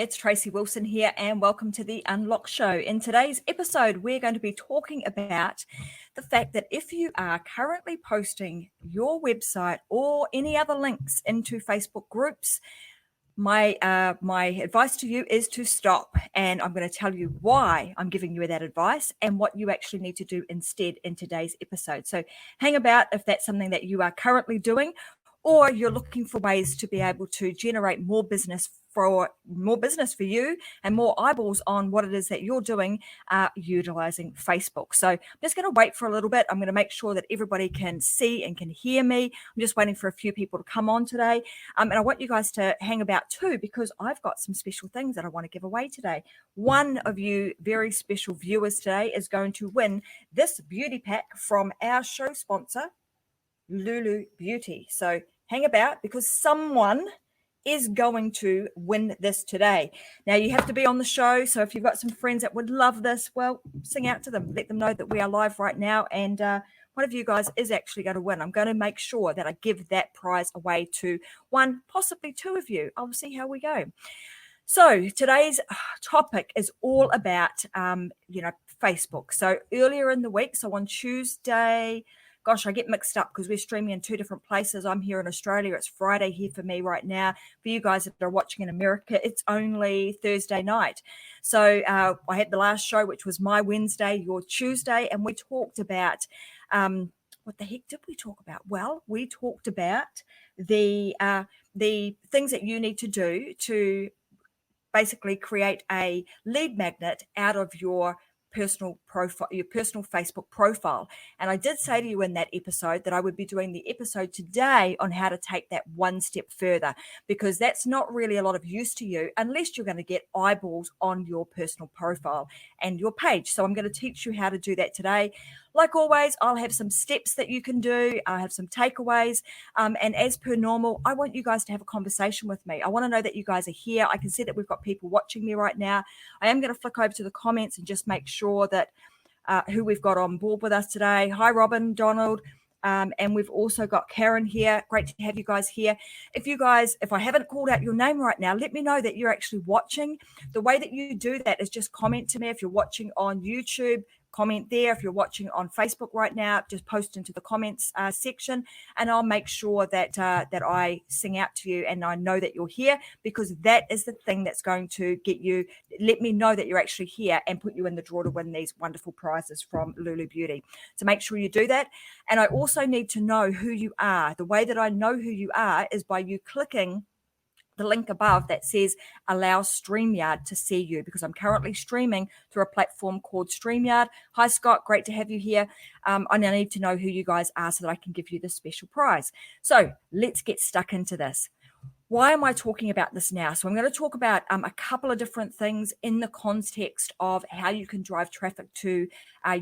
it's Tracy Wilson here and welcome to the Unlock Show. In today's episode, we're going to be talking about the fact that if you are currently posting your website or any other links into Facebook groups, my advice to you is to stop, and I'm going to tell you why I'm giving you that advice and what you actually need to do instead in today's episode. So hang about if that's something that you are currently doing, or you're looking for ways to be able to generate more business for you and more eyeballs on what it is that you're doing utilizing Facebook. So I'm just going to wait for a little bit. I'm going to make sure that everybody can see and can hear me. I'm just waiting for a few people to come on today. And I want you guys to hang about too, because I've got some special things that I want to give away today. One of you very special viewers today is going to win this beauty pack from our show sponsor, Lulu Beauty. So hang about, because someone is going to win this today. Now, you have to be on the show, so if you've got some friends that would love this, well, sing out to them. Let them know that we are live right now, and one of you guys is actually going to win. I'm going to make sure that I give that prize away to one, possibly two of you. I'll see how we go. So today's topic is all about, Facebook. So earlier in the week, so on Tuesday, gosh, I get mixed up because we're streaming in two different places. I'm here in Australia. It's Friday here for me right now. For you guys that are watching in America, it's only Thursday night. So I had the last show, which was my Wednesday, your Tuesday, and we talked about what the heck did we talk about? Well, we talked about the things that you need to do to basically create a lead magnet out of your personal profile, your personal Facebook profile. And I did say to you in that episode that I would be doing the episode today on how to take that one step further, because that's not really a lot of use to you unless you're going to get eyeballs on your personal profile and your page. So I'm going to teach you how to do that today. Like always, I'll have some steps that you can do. I have some takeaways. And as per normal, I want you guys to have a conversation with me. I want to know that you guys are here. I can see that we've got people watching me right now. I am going to flick over to the comments and just make sure that who we've got on board with us today. Hi, Robin, Donald. And we've also got Karen here. Great to have you guys here. If I haven't called out your name right now, let me know that you're actually watching. The way that you do that is just comment to me. If you're watching on YouTube, comment there. If you're watching on Facebook right now, just post into the comments section, and I'll make sure that that I sing out to you and I know that you're here, because that is the thing that's going to let me know that you're actually here and put you in the draw to win these wonderful prizes from Lulu Beauty. So make sure you do that. And I also need to know who you are. The way that I know who you are is by you clicking the link above that says allow StreamYard to see you, because I'm currently streaming through a platform called StreamYard. Hi, Scott. Great to have you here. And I need to know who you guys are so that I can give you this special prize. So let's get stuck into this. Why am I talking about this now? So I'm going to talk about a couple of different things in the context of how you can drive traffic to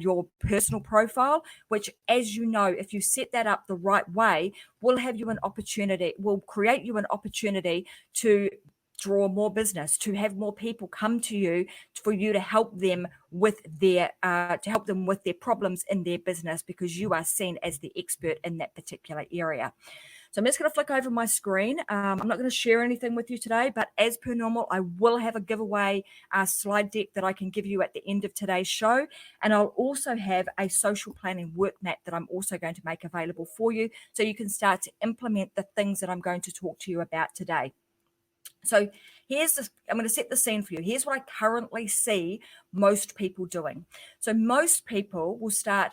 your personal profile, which, as you know, if you set that up the right way, will create you an opportunity to draw more business, to have more people come to you, for you to help them with their problems in their business, because you are seen as the expert in that particular area. So I'm just going to flick over my screen. I'm not going to share anything with you today, but as per normal, I will have a giveaway slide deck that I can give you at the end of today's show. And I'll also have a social planning work map that I'm also going to make available for you, so you can start to implement the things that I'm going to talk to you about today. So I'm going to set the scene for you. Here's what I currently see most people doing. So most people will start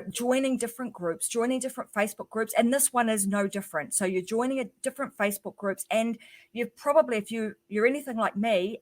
joining different groups, joining different Facebook groups. And this one is no different. So you're joining different Facebook groups, and you've probably, if you're anything like me,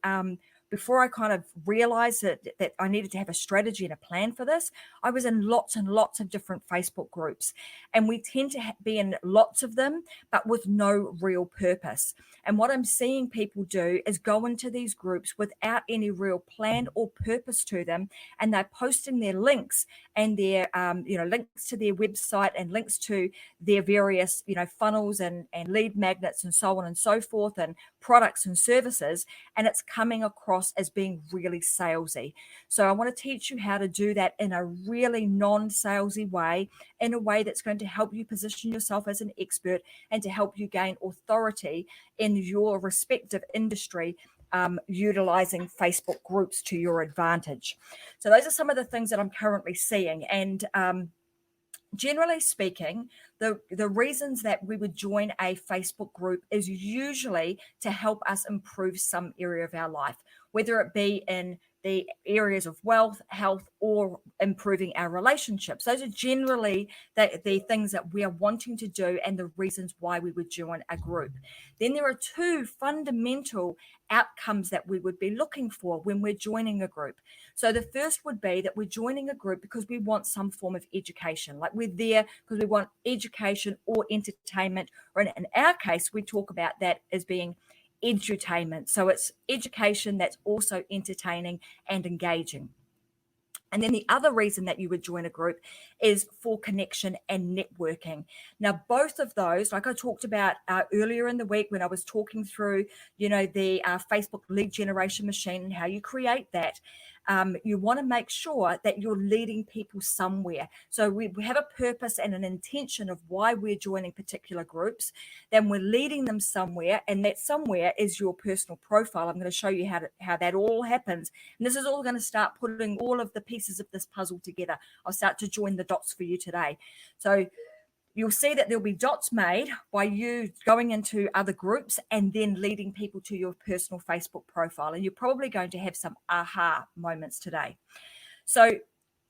before I kind of realized that I needed to have a strategy and a plan for this, I was in lots and lots of different Facebook groups. And we tend to be in lots of them, but with no real purpose. And what I'm seeing people do is go into these groups without any real plan or purpose to them. And they're posting their links and their, links to their website and links to their various, funnels and lead magnets and so on and so forth, and products and services, and it's coming across as being really salesy. So I want to teach you how to do that in a really non-salesy way, in a way that's going to help you position yourself as an expert and to help you gain authority in your respective industry, utilizing Facebook groups to your advantage. So those are some of the things that I'm currently seeing. And generally speaking, the reasons that we would join a Facebook group is usually to help us improve some area of our life, whether it be in the areas of wealth, health, or improving our relationships. Those are generally the things that we are wanting to do and the reasons why we would join a group. Then there are two fundamental outcomes that we would be looking for when we're joining a group. So the first would be that we're joining a group because we want some form of education. Like we're there because we want education or entertainment, or in our case, we talk about that as being edutainment. So it's education that's also entertaining and engaging. And then the other reason that you would join a group is for connection and networking. Now, both of those, like I talked about earlier in the week when I was talking through, the Facebook lead generation machine and how you create that, you want to make sure that you're leading people somewhere. So we have a purpose and an intention of why we're joining particular groups. Then we're leading them somewhere, and that somewhere is your personal profile. I'm going to show you how that all happens. And this is all going to start putting all of the pieces of this puzzle together. I'll start to join the dots for you today. So you'll see that there'll be dots made by you going into other groups and then leading people to your personal Facebook profile. And you're probably going to have some aha moments today. So,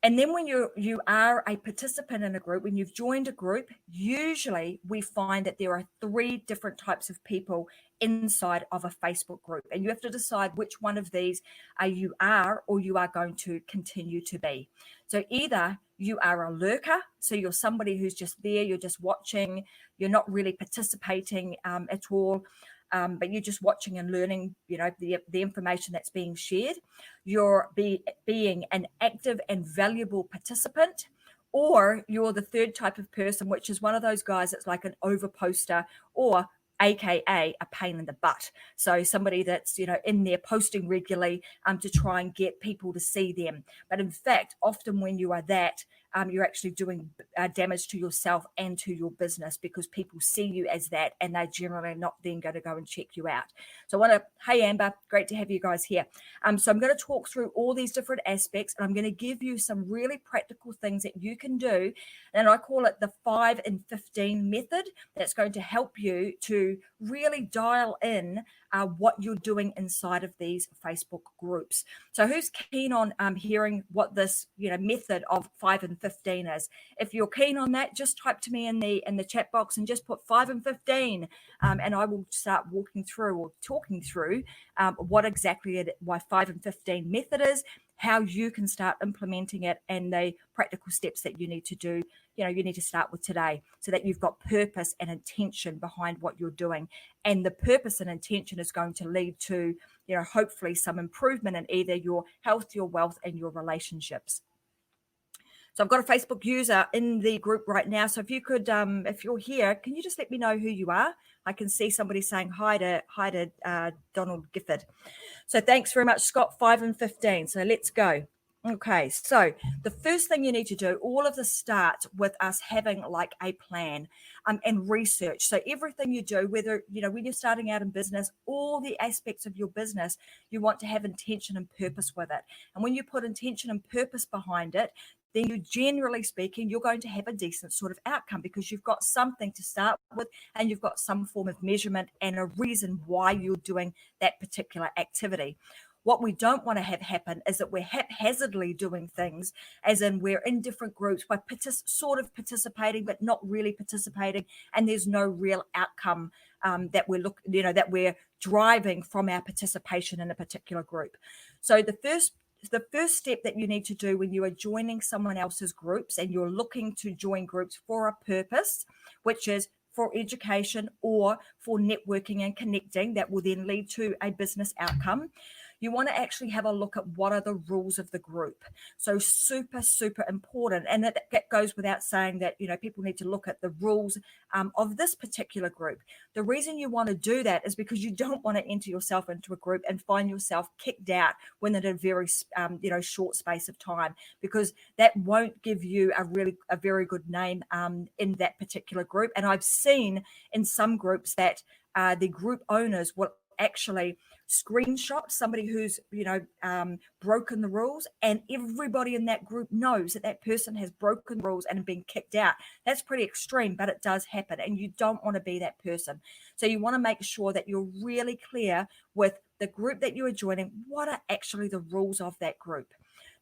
and then when you are a participant in a group, when you've joined a group, usually we find that there are 3 different types of people inside of a Facebook group. And you have to decide which one of these you are or you are going to continue to be. So either you are a lurker, so you're somebody who's just there, you're just watching, you're not really participating at all, but you're just watching and learning, the information that's being shared. You're being an active and valuable participant, or you're the third type of person, which is one of those guys that's like an overposter, or AKA a pain in the butt. So somebody that's, in there posting regularly to try and get people to see them. But in fact, often when you are that, you're actually doing damage to yourself and to your business, because people see you as that and they're generally not then going to go and check you out. So hey Amber, great to have you guys here. So I'm going to talk through all these different aspects, and I'm going to give you some really practical things that you can do. And I call it the 5 and 15 method. That's going to help you to really dial in what you're doing inside of these Facebook groups. So who's keen on hearing what this method of 5 and 15 is? If you're keen on that, just type to me in the chat box and just put 5 and 15, and I will start walking through or talking through what exactly why 5 and 15 method is, how you can start implementing it, and the practical steps that you need to do, you need to start with today, so that you've got purpose and intention behind what you're doing. And the purpose and intention is going to lead to, hopefully some improvement in either your health, your wealth, and your relationships. So I've got a Facebook user in the group right now. So if you could, if you're here, can you just let me know who you are? I can see somebody saying hi to Donald Gifford. So thanks very much, Scott. 5 and 15. So let's go. Okay, so the first thing you need to do, all of this starts with us having like a plan and research. So everything you do, whether, when you're starting out in business, all the aspects of your business, you want to have intention and purpose with it. And when you put intention and purpose behind it, then you, generally speaking, you're going to have a decent sort of outcome, because you've got something to start with and you've got some form of measurement and a reason why you're doing that particular activity. What we don't want to have happen is that we're haphazardly doing things, as in we're in different groups by sort of participating, but not really participating, and there's no real outcome that we're driving from our participation in a particular group. So the first step that you need to do when you are joining someone else's groups and you're looking to join groups for a purpose, which is for education or for networking and connecting, that will then lead to a business outcome, you want to actually have a look at what are the rules of the group. So super, super important. And that goes without saying that, people need to look at the rules of this particular group. The reason you want to do that is because you don't want to enter yourself into a group and find yourself kicked out within a very, short space of time, because that won't give you a very good name in that particular group. And I've seen in some groups that the group owners will actually screenshot somebody who's broken the rules, and everybody in that group knows that that person has broken rules and been kicked out. That's pretty extreme, but it does happen, and you don't want to be that person. So you want to make sure that you're really clear with the group that you are joining. What are actually the rules of that group?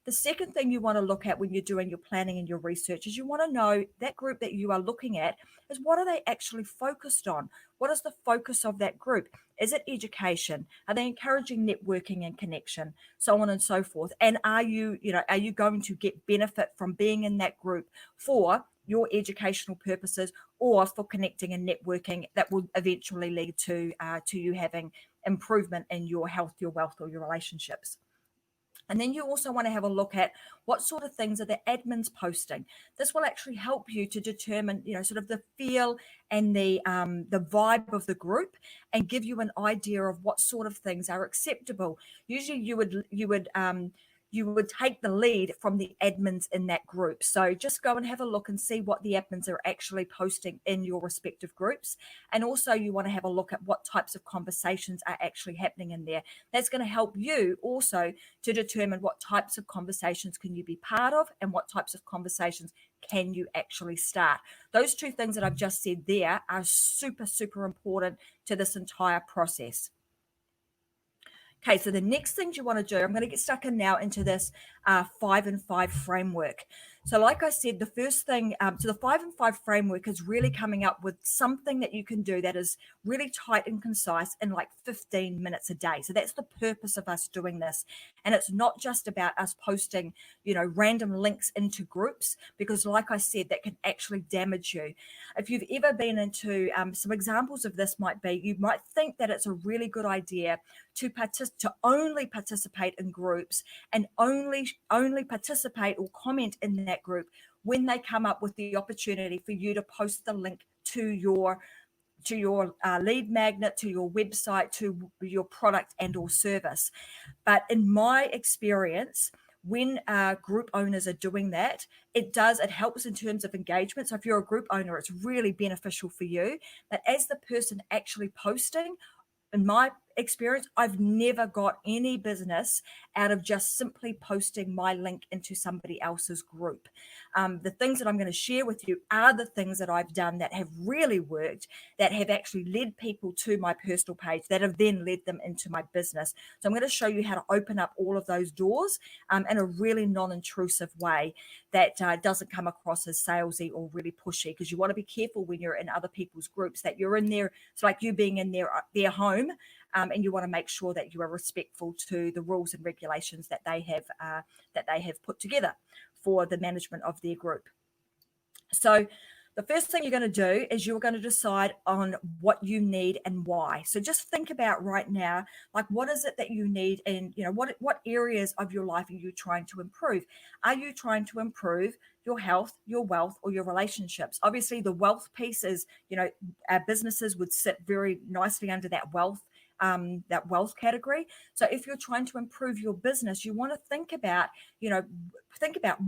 The second thing you want to look at when you're doing your planning and your research is you want to know that group that you are looking at is, what are they actually focused on? What is the focus of that group? Is it education? Are they encouraging networking and connection? So on and so forth. And are you going to get benefit from being in that group for your educational purposes or for connecting and networking that will eventually lead to you having improvement in your health, your wealth, or your relationships? And then you also want to have a look at what sort of things are the admins posting. This will actually help you to determine, sort of the feel and the vibe of the group, and give you an idea of what sort of things are acceptable. Usually, you would take the lead from the admins in that group. So just go and have a look and see what the admins are actually posting in your respective groups. And also you want to have a look at what types of conversations are actually happening in there. That's going to help you also to determine what types of conversations can you be part of and what types of conversations can you actually start. Those two things that I've just said there are super, super important to this entire process. Okay, so the next things you want to do, I'm going to get stuck in now into this 5 and 5 framework. So like I said, the first thing, so the 5 and 5 framework is really coming up with something that you can do that is really tight and concise in like 15 minutes a day. So that's the purpose of us doing this. And it's not just about us posting, random links into groups, because like I said, that can actually damage you. If you've ever been into some examples of this might be, you might think that it's a really good idea to only participate in groups and only participate or comment in that group when they come up with the opportunity for you to post the link to your lead magnet, to your website, to your product and or service. But in my experience, when group owners are doing that, it helps in terms of engagement. So if you're a group owner, it's really beneficial for you. But as the person actually posting, in my experience, I've never got any business out of just simply posting my link into somebody else's group. The things that I'm going to share with you are the things that I've done that have really worked, that have actually led people to my personal page, that have then led them into my business. So I'm going to show you how to open up all of those doors in a really non-intrusive way that doesn't come across as salesy or really pushy, because you want to be careful when you're in other people's groups that you're in there. It's like you being in their home. And you want to make sure that you are respectful to the rules and regulations that they have put together for the management of their group. So the first thing you're going to do is you're going to decide on what you need and why. So just think about right now, like, what is it that you need, and what areas of your life are you trying to improve? Are you trying to improve your health, your wealth, or your relationships? Obviously, the wealth piece is, our businesses would sit very nicely under that wealth category. So if you're trying to improve your business, you want to think about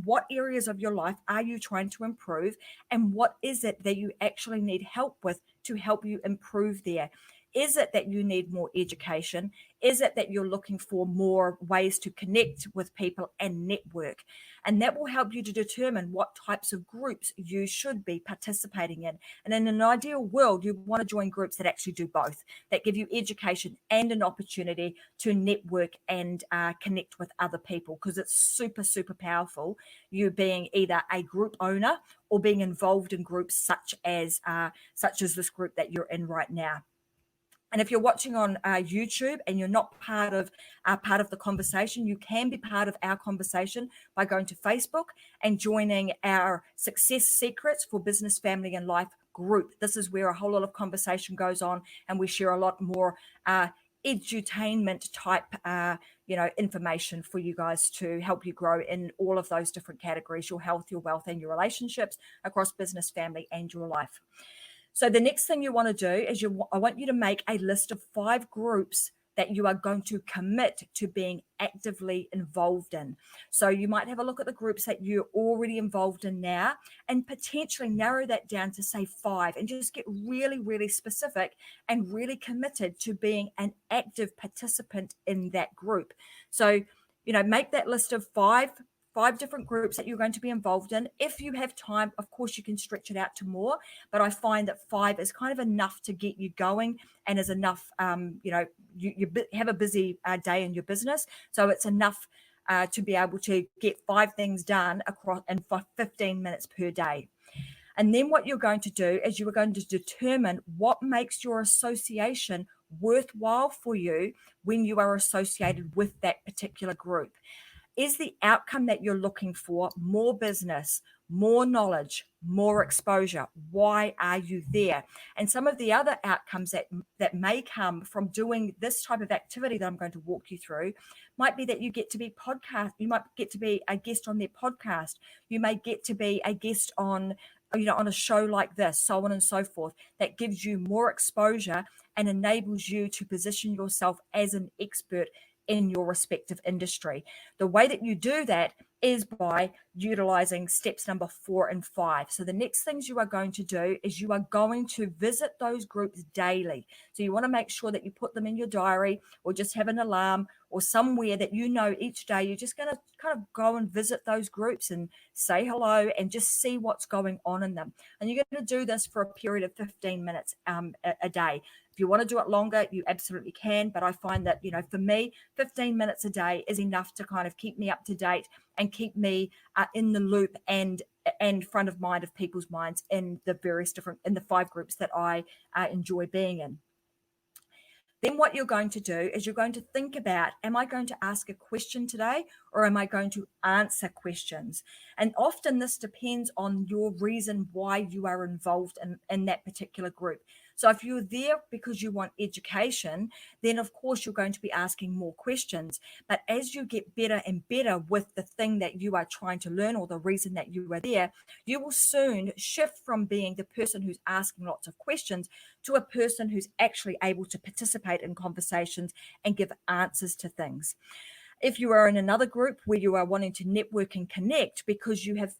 what areas of your life are you trying to improve, and what is it that you actually need help with to help you improve there. Is it that you need more education? Is it that you're looking for more ways to connect with people and network? And that will help you to determine what types of groups you should be participating in. And in an ideal world, you want to join groups that actually do both, that give you education and an opportunity to network and connect with other people, because it's super, super powerful, you being either a group owner or being involved in groups such as this group that you're in right now. And if you're watching on YouTube and you're not part of the conversation, you can be part of our conversation by going to Facebook and joining our Success Secrets for Business, Family and Life group. This is where a whole lot of conversation goes on, and we share a lot more edutainment type, information for you guys to help you grow in all of those different categories: your health, your wealth, and your relationships across business, family, and your life. So the next thing you want to do is I want you to make a list of 5 groups that you are going to commit to being actively involved in. So you might have a look at the groups that you're already involved in now and potentially narrow that down to say 5, and just get really, really specific and really committed to being an active participant in that group. So, make that list of 5 different groups that you're going to be involved in. If you have time, of course, you can stretch it out to more, but I find that 5 is kind of enough to get you going, and is enough. You have a busy day in your business, so it's enough to be able to get 5 things done across in 15 minutes per day. And then what you're going to do is you are going to determine what makes your association worthwhile for you when you are associated with that particular group. Is the outcome that you're looking for more business, more knowledge, more exposure? Why are you there? And some of the other outcomes that may come from doing this type of activity that I'm going to walk you through might be that you get to be you might get to be a guest on their podcast. You may get to be a guest on a show like this, so on and so forth. That gives you more exposure and enables you to position yourself as an expert in your respective industry. The way that you do that is by utilizing steps number 4 and 5. So the next things you are going to do is you are going to visit those groups daily. So you want to make sure that you put them in your diary, or just have an alarm or somewhere that each day you're just going to kind of go and visit those groups and say hello and just see what's going on in them. And you're going to do this for a period of 15 minutes a day. If you want to do it longer, you absolutely can. But I find that, for me, 15 minutes a day is enough to kind of keep me up to date and keep me in the loop and front of mind of people's minds in the 5 groups that I enjoy being in. Then what you're going to do is you're going to think about, am I going to ask a question today, or am I going to answer questions? And often this depends on your reason why you are involved in that particular group. So if you're there because you want education, then of course you're going to be asking more questions. But as you get better and better with the thing that you are trying to learn, or the reason that you are there, you will soon shift from being the person who's asking lots of questions to a person who's actually able to participate in conversations and give answers to things. If you are in another group where you are wanting to network and connect because you have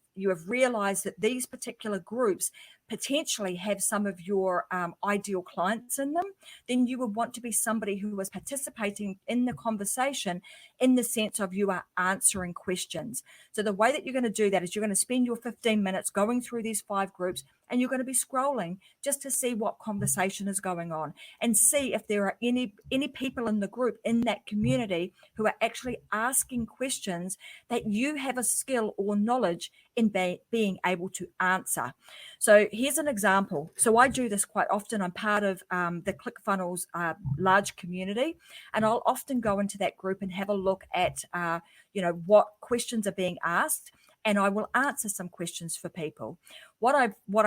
realized that these particular groups potentially have some of your ideal clients in them, then you would want to be somebody who is participating in the conversation in the sense of you are answering questions. So the way that you're going to do that is you're going to spend your 15 minutes going through these 5 groups, and you're going to be scrolling just to see what conversation is going on and see if there are any people in the group, in that community, who are actually asking questions that you have a skill or knowledge in being able to answer. So here's an example. So I do this quite often. I'm part of the ClickFunnels large community, and I'll often go into that group and have a look at what questions are being asked, and I will answer some questions for people. What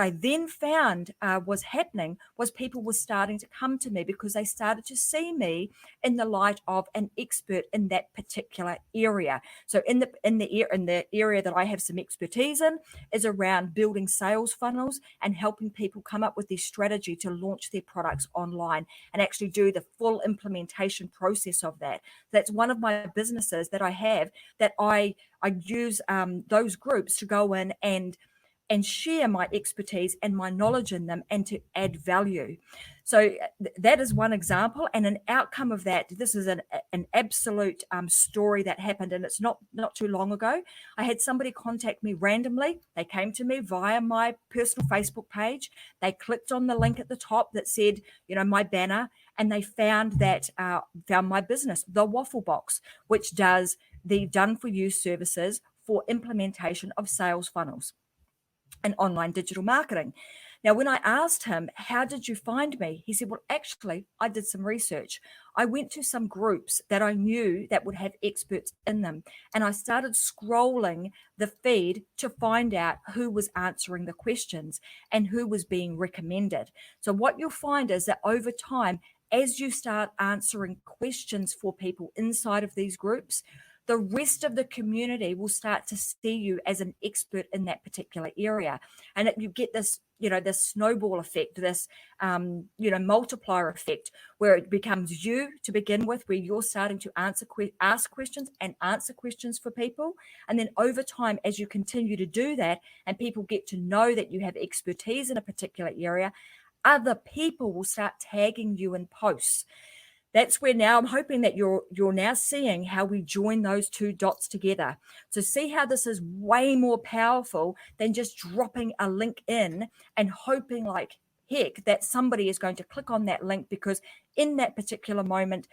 I then found was happening was people were starting to come to me because they started to see me in the light of an expert in that particular area. So in the area that I have some expertise in is around building sales funnels and helping people come up with their strategy to launch their products online and actually do the full implementation process of that. That's one of my businesses that I have, that I use those groups to go in and share my expertise and my knowledge in them, and to add value. So that is one example, and an outcome of that. This is an absolute story that happened, and it's not too long ago. I had somebody contact me randomly. They came to me via my personal Facebook page. They clicked on the link at the top that said, my banner, and they found my business, The Waffle Box, which does the done for you services for implementation of sales funnels and online digital marketing. Now, when I asked him, how did you find me? He said, well, actually, I did some research. I went to some groups that I knew that would have experts in them, and I started scrolling the feed to find out who was answering the questions and who was being recommended. So what you'll find is that over time, as you start answering questions for people inside of these groups, the rest of the community will start to see you as an expert in that particular area. And you get this, this snowball effect, this, multiplier effect, where it becomes you to begin with, where you're starting to ask questions and answer questions for people. And then over time, as you continue to do that and people get to know that you have expertise in a particular area, other people will start tagging you in posts. That's where now I'm hoping that you're now seeing how we join those two dots together. So see how this is way more powerful than just dropping a link in and hoping like heck that somebody is going to click on that link, because in that particular moment,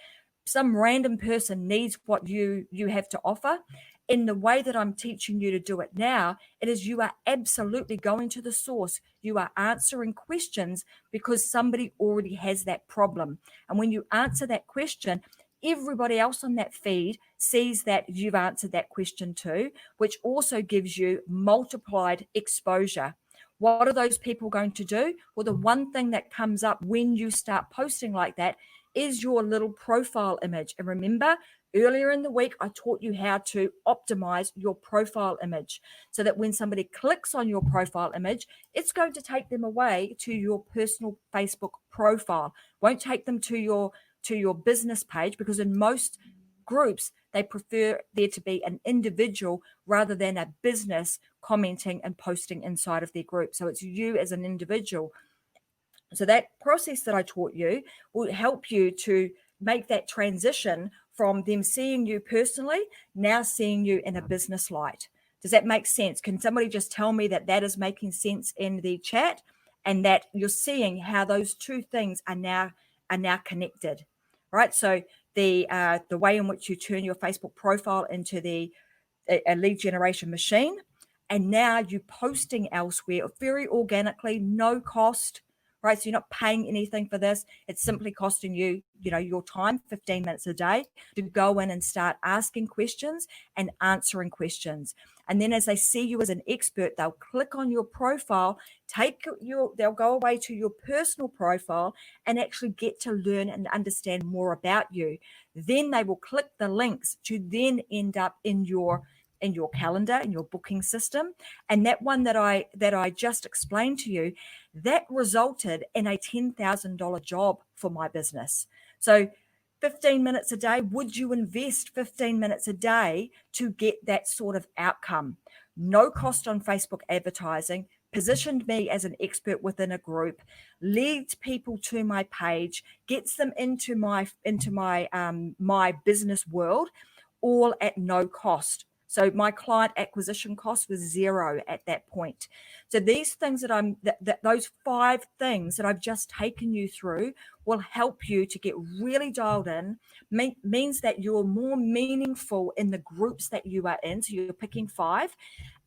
some random person needs what you have to offer. In the way that I'm teaching you to do it now, it is you are absolutely going to the source. You are answering questions because somebody already has that problem. And when you answer that question, everybody else on that feed sees that you've answered that question too, which also gives you multiplied exposure. What are those people going to do? Well, the one thing that comes up when you start posting like that is your little profile image. And remember, earlier in the week, I taught you how to optimize your profile image so that when somebody clicks on your profile image, it's going to take them away to your personal Facebook profile. Won't take them to your business page, because in most groups, they prefer there to be an individual rather than a business commenting and posting inside of their group. So it's you as an individual. So that process that I taught you will help you to make that transition from them seeing you personally, now seeing you in a business light. Does that make sense? Can somebody just tell me that that is making sense in the chat, and that you're seeing how those two things are now connected, right? So the way in which you turn your Facebook profile into a lead generation machine, and now you're posting elsewhere very organically, no cost, right? So you're not paying anything for this. It's simply costing you, your time, 15 minutes a day, to go in and start asking questions and answering questions. And then as they see you as an expert, they'll click on your profile, they'll go away to your personal profile and actually get to learn and understand more about you. Then they will click the links to then end up in your calendar, in your booking system. And that one that I just explained to you, that resulted in a $10,000 job for my business. So 15 minutes a day, would you invest 15 minutes a day to get that sort of outcome? No cost on Facebook advertising, positioned me as an expert within a group, leads people to my page, gets them into my my business world, all at no cost. So my client acquisition cost was zero at that point. So these things those 5 things that I've just taken you through will help you to get really dialed in, means that you're more meaningful in the groups that you are in. So you're picking 5,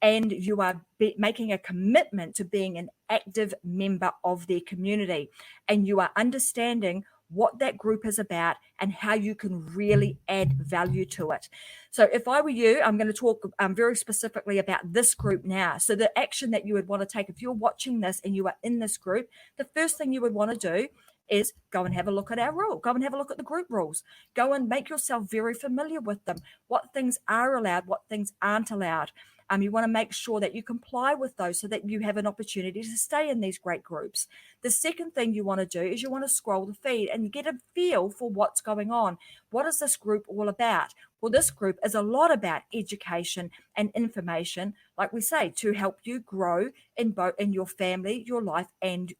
and you are making a commitment to being an active member of their community, and you are understanding what that group is about and how you can really add value to it. So if I were you, I'm going to talk very specifically about this group now. So the action that you would want to take if you're watching this and you are in this group, the first thing you would want to do is go and have a look at our rule. Go and have a look at the group rules. Go and make yourself very familiar with them. What things are allowed, what things aren't allowed. You want to make sure that you comply with those so that you have an opportunity to stay in these great groups. The second thing you want to do is you want to scroll the feed and get a feel for what's going on. What is this group all about? Well, this group is a lot about education and information, like we say, to help you grow in your family, your life,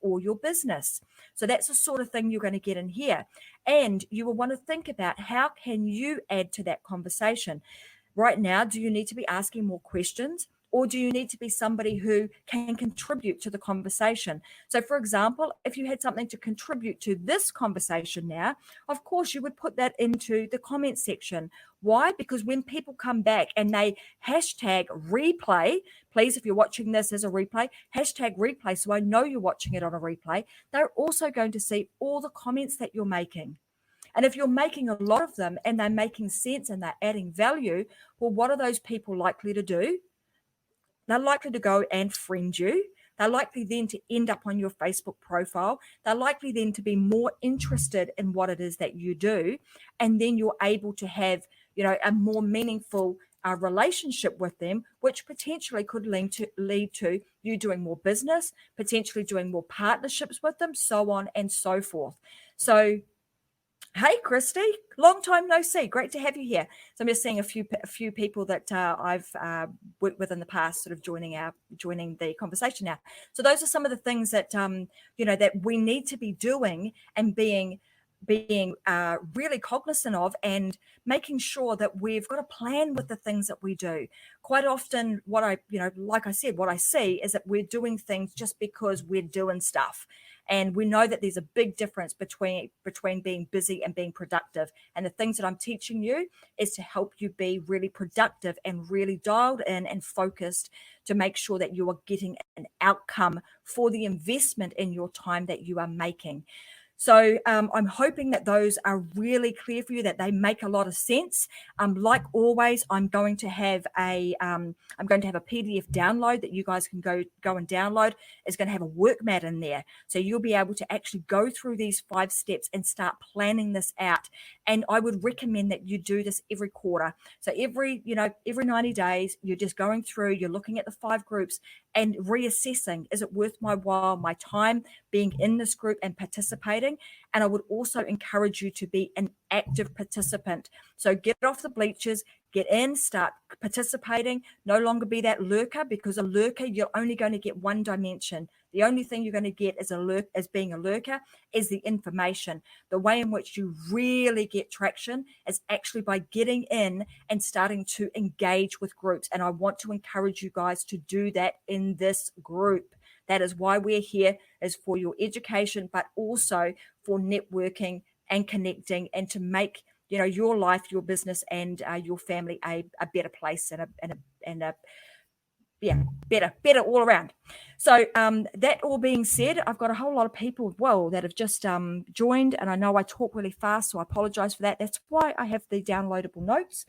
or your business. So that's the sort of thing you're going to get in here. And you will want to think about, how can you add to that conversation? Right now, do you need to be asking more questions, or do you need to be somebody who can contribute to the conversation? So, for example, if you had something to contribute to this conversation now, of course, you would put that into the comment section. Why? Because when people come back and they hashtag replay, please, if you're watching this as a replay, hashtag replay, so I know you're watching it on a replay, they're also going to see all the comments that you're making. And if you're making a lot of them and they're making sense and they're adding value, well, what are those people likely to do? They're likely to go and friend you. They're likely then to end up on your Facebook profile. They're likely then to be more interested in what it is that you do. And then you're able to have, a more meaningful relationship with them, which potentially could lead to you doing more business, potentially doing more partnerships with them, so on and so forth. So, hey, Christy, long time no see. Great to have you here. So I'm just seeing a few people that I've worked with in the past, sort of joining the conversation now. So those are some of the things that that we need to be doing and being really cognizant of, and making sure that we've got a plan with the things that we do. Quite often what like I said, what I see is that we're doing things just because we're doing stuff. And we know that there's a big difference between being busy and being productive. And the things that I'm teaching you is to help you be really productive and really dialed in and focused to make sure that you are getting an outcome for the investment in your time that you are making. So I'm hoping that those are really clear for you, that they make a lot of sense. Like always, I'm going to have a PDF download that you guys can go and download. It's going to have a work mat in there, so you'll be able to actually go through these 5 steps and start planning this out. And I would recommend that you do this every quarter. So every 90 days, you're just going through, you're looking at the 5 groups and reassessing, is it worth my while, my time being in this group and participating? And I would also encourage you to be an active participant. So get off the bleachers, get in, start participating, no longer be that lurker, because a lurker, you're only going to get one dimension. The only thing you're going to get as being a lurker is the information. The way in which you really get traction is actually by getting in and starting to engage with groups. And I want to encourage you guys to do that in this group. That is why we're here, is for your education, but also for networking and connecting, and to make your life, your business, and your family a better place and a better all around. So that all being said, I've got a whole lot of people that have just joined, and I know I talk really fast, so I apologize for that. That's why I have the downloadable notes.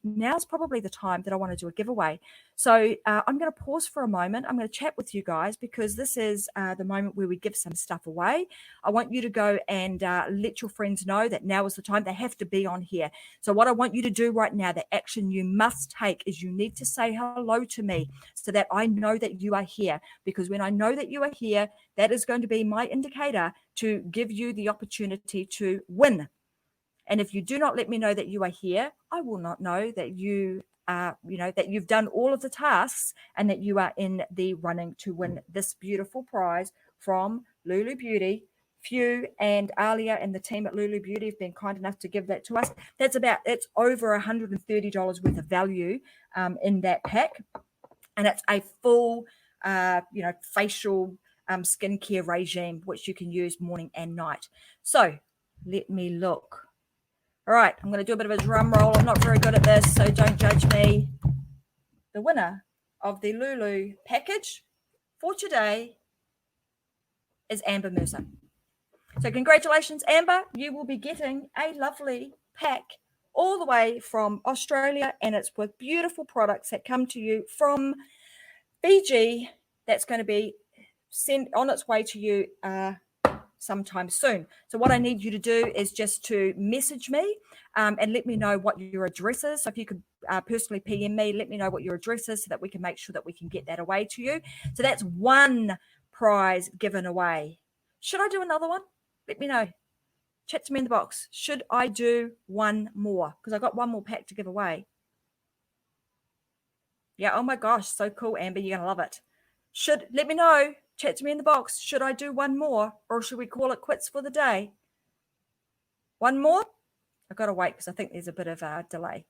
Now's probably the time that I want to do a giveaway. So I'm going to pause for a moment. I'm going to chat with you guys, because this is the moment where we give some stuff away. I want you to go and let your friends know that now is the time. They have to be on here. So what I want you to do right now, the action you must take, is you need to say hello to me, so that I know that you are here. Because when I know that you are here, that is going to be my indicator to give you the opportunity to win. And if you do not let me know that you are here, I will not know that you that you've done all of the tasks and that you are in the running to win this beautiful prize from Lulu Beauty. Few and Alia and the team at Lulu Beauty have been kind enough to give that to us. It's over $130 worth of value in that pack. And it's a full, facial skincare regime, which you can use morning and night. So let me look. All right, I'm going to do a bit of a drum roll. I'm not very good at this, so don't judge me. The winner of the Lulu package for today is Amber Mercer. So congratulations, Amber. You will be getting a lovely pack all the way from Australia, and it's with beautiful products that come to you from Fiji. That's going to be sent on its way to you sometime soon. So what I need you to do is just to message me and let me know what your address is. So if you could personally PM me, let me know what your address is, so that we can make sure that we can get that away to you. So that's one prize given away. Should I do another one? Let me know. Chat to me in the box. Should I do one more? Because I got one more pack to give away. Yeah, oh my gosh, so cool, Amber. You're going to love it. Let me know. Chat to me in the box. Should I do one more, or should we call it quits for the day? One more? I've got to wait, because I think there's a bit of a delay.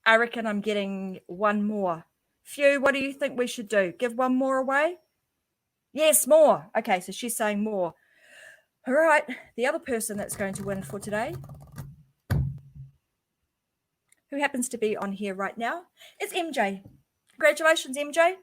I reckon I'm getting one more. Phew, what do you think we should do? Give one more away? Yes, more. Okay, so she's saying more. All right, the other person that's going to win for today, who happens to be on here right now, is MJ. Congratulations, MJ.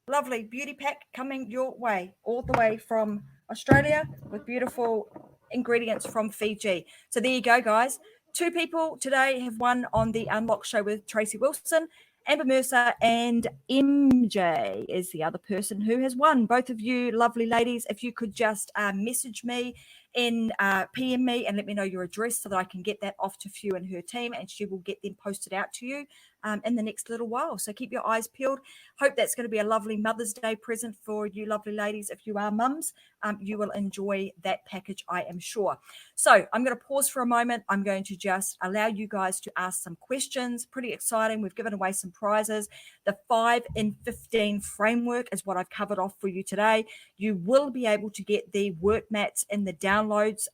Lovely beauty pack coming your way, all the way from Australia, with beautiful ingredients from Fiji. So there you go, guys. 2 people today have won on the Unlock Show with Tracy Wilson, Amber Mercer and MJ is the other person who has won. Both of you lovely ladies, if you could just message me in PM me and let me know your address so that I can get that off to Few and her team, and she will get them posted out to you in the next little while. So keep your eyes peeled. Hope that's going to be a lovely Mother's Day present for you lovely ladies. If you are mums, you will enjoy that package, I am sure. So I'm going to pause for a moment. I'm going to just allow you guys to ask some questions. Pretty exciting. We've given away some prizes. The 5 in 15 framework is what I've covered off for you today. You will be able to get the work mats in the downloads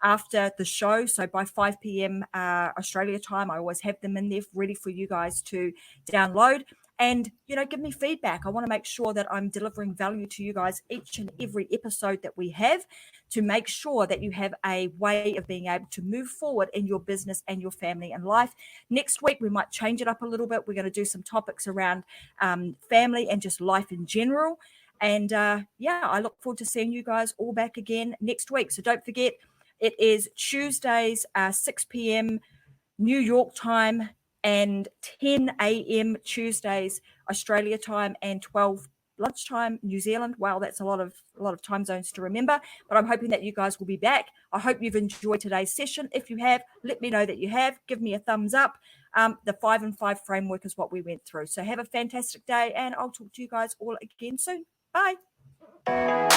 after the show. So by 5 p.m. Australia time, I always have them in there ready for you guys to download. And, give me feedback. I want to make sure that I'm delivering value to you guys each and every episode that we have, to make sure that you have a way of being able to move forward in your business and your family and life. Next week, we might change it up a little bit. We're going to do some topics around family and just life in general. And I look forward to seeing you guys all back again next week. So don't forget, it is Tuesdays, 6 p.m. New York time, and 10 a.m. Tuesdays, Australia time, and 12 lunchtime, New Zealand. Wow, that's a lot of time zones to remember. But I'm hoping that you guys will be back. I hope you've enjoyed today's session. If you have, let me know that you have. Give me a thumbs up. The 5 in 5 framework is what we went through. So have a fantastic day, and I'll talk to you guys all again soon. Bye.